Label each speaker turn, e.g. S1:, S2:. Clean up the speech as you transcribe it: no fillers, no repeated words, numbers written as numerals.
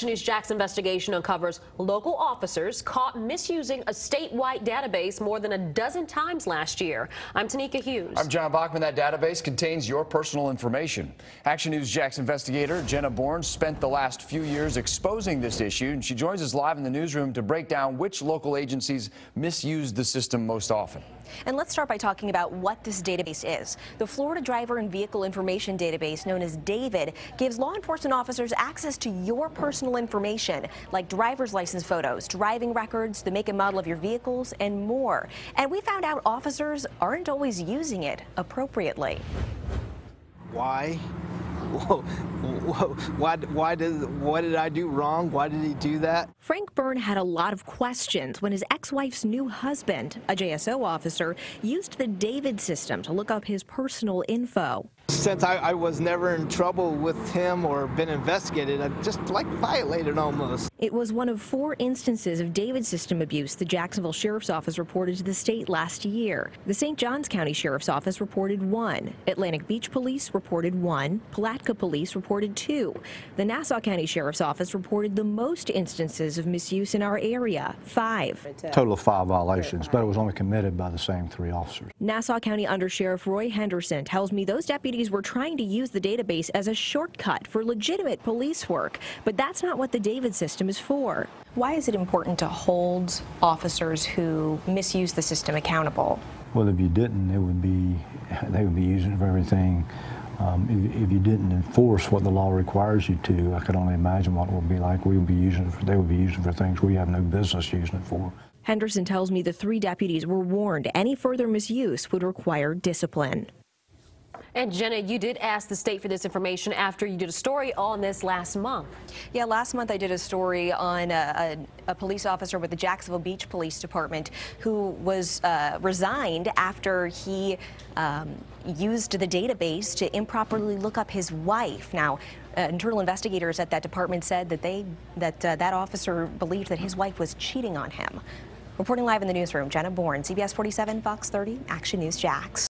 S1: Action News Jax Investigation uncovers local officers caught misusing a statewide database more than a dozen times last year. I'm Tanika Hughes.
S2: I'm John Bachman. That database contains your personal information. Action News Jax investigator Jenna Bourne spent the last few years exposing this issue, and she joins us live in the newsroom to break down which local agencies misuse the system most often.
S3: And let's start by talking about what this database is. The Florida Driver and Vehicle Information Database, known as DAVID, gives law enforcement officers access to your personal information, like driver's license photos, driving records, the make and model of your vehicles, and more. And we found out officers aren't always using it appropriately.
S4: Why? What did I do wrong? Why did he do that?
S3: Frank Byrne had a lot of questions when his ex-wife's new husband, a JSO officer, used the DAVID system to look up his personal info.
S4: Since I was never in trouble with him or been investigated, I just violated almost.
S3: It was one of 4 instances of DAVID system abuse the Jacksonville Sheriff's Office reported to the state last year. The St. Johns County Sheriff's Office reported 1. Atlantic Beach Police reported 1. Palatka Police reported 2. The Nassau County Sheriff's Office reported the most instances of misuse in our area, 5.
S5: Total of 5 violations, but it was only committed by the same 3 officers.
S3: Nassau County Under Sheriff Roy Henderson tells me those deputies were trying to use the database as a shortcut for legitimate police work, but that's not what the DAVID system is for. Why is it important to hold officers who misuse the system accountable?
S5: Well, if you didn't, they would be using it for everything. If you didn't enforce what the law requires you to, I could only imagine what it would be like. They would be using it for things we have no business using it for.
S3: Henderson tells me the 3 deputies were warned any further misuse would require discipline.
S1: And Jenna, you did ask the state for this information after you did a story on this last month.
S3: Yeah, last month I did a story on a police officer with the Jacksonville Beach Police Department who was resigned after he used the database to improperly look up his wife. Now, internal investigators at that department said that that officer believed that his wife was cheating on him. Reporting live in the newsroom, Jenna Bourne, CBS 47, Fox 30, Action News Jax.